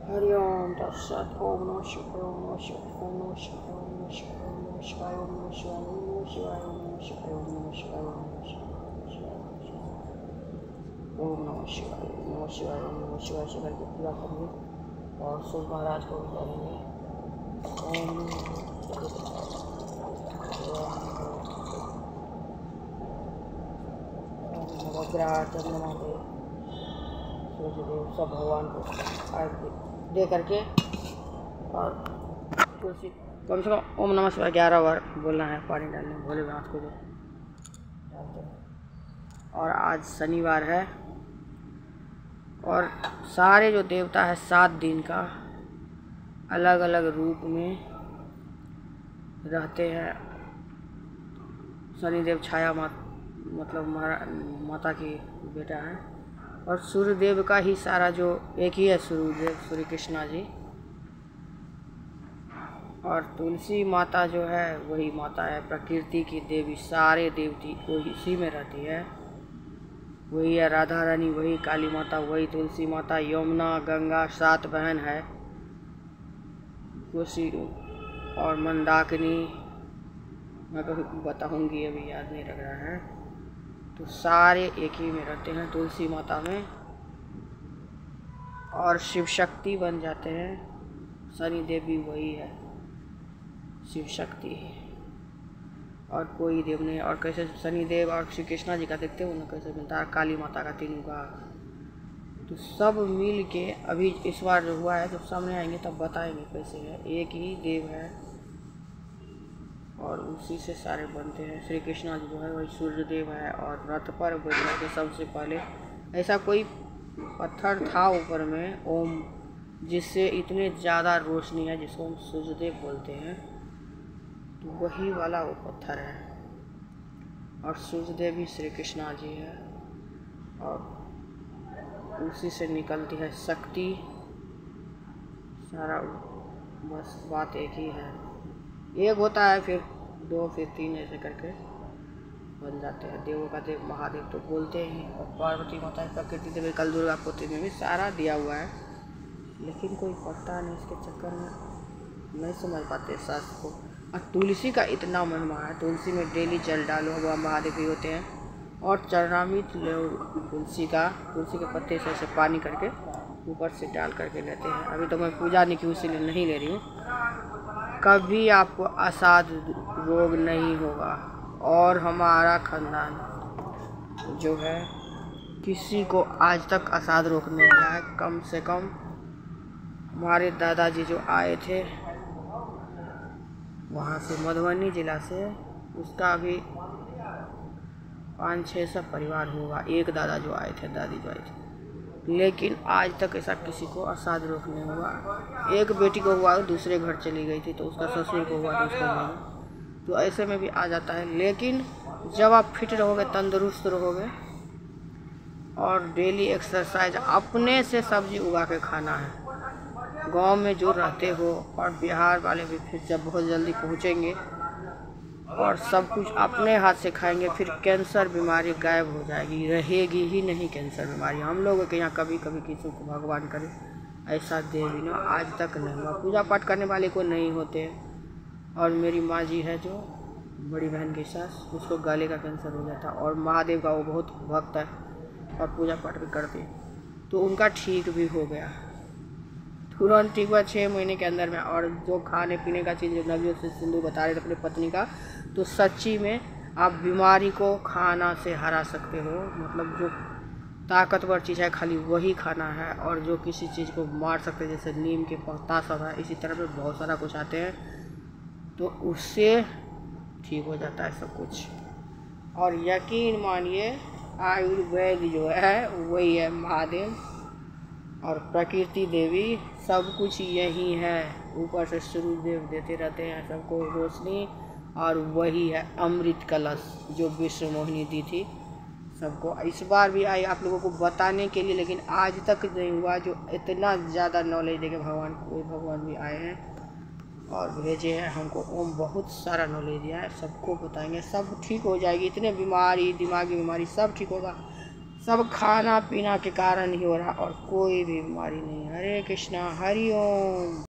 हरि ओम तत्सत। ओम नमः शिवाय। ओम नमः शिवाय। ओम नमः शिवाय। ओम नमः शिवाय। ओम नमः शिवाय। ओम नमः शिवाय। ओम नमः शिवाय। ओम नमः शिवाय। ओम नमः शिवाय। ओम नमः शिवाय। ओम नमः शिवाय। ओम नमः शिवाय। ओम नमः शिवाय से करके पूरा करेंगे और सूर्य महाराज को भी करेंगे। ओम नवग्रह चंद्रमा देव सूर्यदेव सब भगवान को अर्घ्य दे करके और तुलसी कम से कम ओम नमः शिवाय 11 बार बोलना है। पानी डालने भोलेनाथ को जो डालते हैं। और आज शनिवार है और सारे जो देवता है 7 दिन का अलग अलग रूप में रहते हैं। शनिदेव छाया मतलब माता की बेटा है और सूर्यदेव का ही सारा जो एक ही है सूर्यदेव श्री कृष्णा जी। और तुलसी माता जो है वही माता है प्रकृति की देवी। सारे देवती वही इसी में रहती है। वही है राधा रानी, वही काली माता, वही तुलसी माता, यमुना, गंगा 7 बहन है। कोसी और मंदाकिनी मैं कभी बताऊंगी, अभी याद नहीं लग रहा है। तो सारे एक ही में रहते हैं तुलसी माता में और शिव शक्ति बन जाते हैं। शनि देव भी वही है शिव शक्ति और कोई देव नहीं। और कैसे शनि देव और श्री कृष्णा जी का देखते हो ना कैसे मिलता है, काली माता का तीनों का। तो सब मिल के अभी इस बार जो हुआ है जब सामने आएंगे तब बताएंगे कैसे है। एक ही देव है और उसी से सारे बनते हैं। श्री कृष्णा जी जो है वही सूर्यदेव है और रथ पर बैठने के सबसे पहले ऐसा कोई पत्थर था ऊपर में ओम, जिससे इतने ज़्यादा रोशनी है, जिसको हम सूर्यदेव बोलते हैं। तो वही वाला वो पत्थर है और सूर्यदेव भी श्री कृष्णा जी है और उसी से निकलती है शक्ति। सारा बस बात एक ही है। एक होता है फिर 2 फिर 3 ऐसे करके बन जाते हैं। देवों का देव महादेव तो बोलते ही और पार्वती माता प्रकृति देवी कल दुर्गा पुत्री में भी सारा दिया हुआ है, लेकिन कोई पता नहीं इसके चक्कर में नहीं समझ पाते शास्त्र को। और तुलसी का इतना महिमा है, तुलसी में डेली जल डालो, भगवान महादेव भी होते हैं और चरणामृत लो तुलसी के पत्ते से ऐसे पानी करके ऊपर से डाल करके लेते हैं। अभी तो मैं पूजा नहीं की इसीलिए नहीं ले रही हूँ। कभी आपको असाध रोग नहीं होगा और हमारा खानदान जो है किसी को आज तक असाध रोग नहीं हुआ है। कम से कम हमारे दादाजी जो आए थे वहाँ से मधुबनी जिला से, उसका अभी 500-600 परिवार होगा। एक दादा जो आए थे, दादी जो आई थी, लेकिन आज तक ऐसा किसी को असाध रोग नहीं हुआ। एक बेटी को हुआ, दूसरे घर चली गई थी तो उसका ससुर को हुआ तो उसको नहीं। तो ऐसे में भी आ जाता है। लेकिन जब आप फिट रहोगे, तंदुरुस्त रहोगे और डेली एक्सरसाइज, अपने से सब्जी उगा के खाना है। गांव में जो रहते हो और बिहार वाले भी फिर जब बहुत जल्दी पहुंचेंगे और सब कुछ अपने हाथ से खाएंगे, फिर कैंसर बीमारी गायब हो जाएगी, रहेगी ही नहीं कैंसर बीमारी। हम लोगों के यहाँ कभी कभी किसी को भगवान करे ऐसा दे भी ना, आज तक नहीं हुआ। पूजा पाठ करने वाले को नहीं होते। और मेरी माँ जी है जो बड़ी बहन की सास, उसको गले का कैंसर हो जाता और महादेव का वो बहुत भक्त है और पूजा पाठ भी करते, तो उनका ठीक भी हो गया तुरंत, ठीक हुआ 6 महीने के अंदर में। और जो खाने पीने का चीज़ जो नबियों से सिंधु बता रहे थे अपनी पत्नी का, तो सच्ची में आप बीमारी को खाना से हरा सकते हो। मतलब जो ताकतवर चीज़ है खाली वही खाना है, और जो किसी चीज़ को मार सकते हैं जैसे नीम के पत्ता सब है, इसी तरह में बहुत सारा कुछ आते हैं, तो उससे ठीक हो जाता है सब कुछ। और यकीन मानिए आयुर्वेद जो है वही है महादेव और प्रकृति देवी, सब कुछ यही है। ऊपर से सूर्यदेव देते रहते हैं सबको रोशनी, और वही है अमृत कलश जो विश्व मोहिनी दी थी सबको। इस बार भी आई आप लोगों को बताने के लिए, लेकिन आज तक नहीं हुआ जो इतना ज़्यादा नॉलेज देके भगवान, कोई भगवान भी आए हैं और भेजे हैं हमको। ओम बहुत सारा नॉलेज दिया है, सबको बताएंगे, सब ठीक हो जाएगी। इतने बीमारी, दिमागी बीमारी सब ठीक होगा। सब खाना पीना के कारण ही हो रहा और कोई भी बीमारी नहीं। हरे कृष्णा हरि ओम।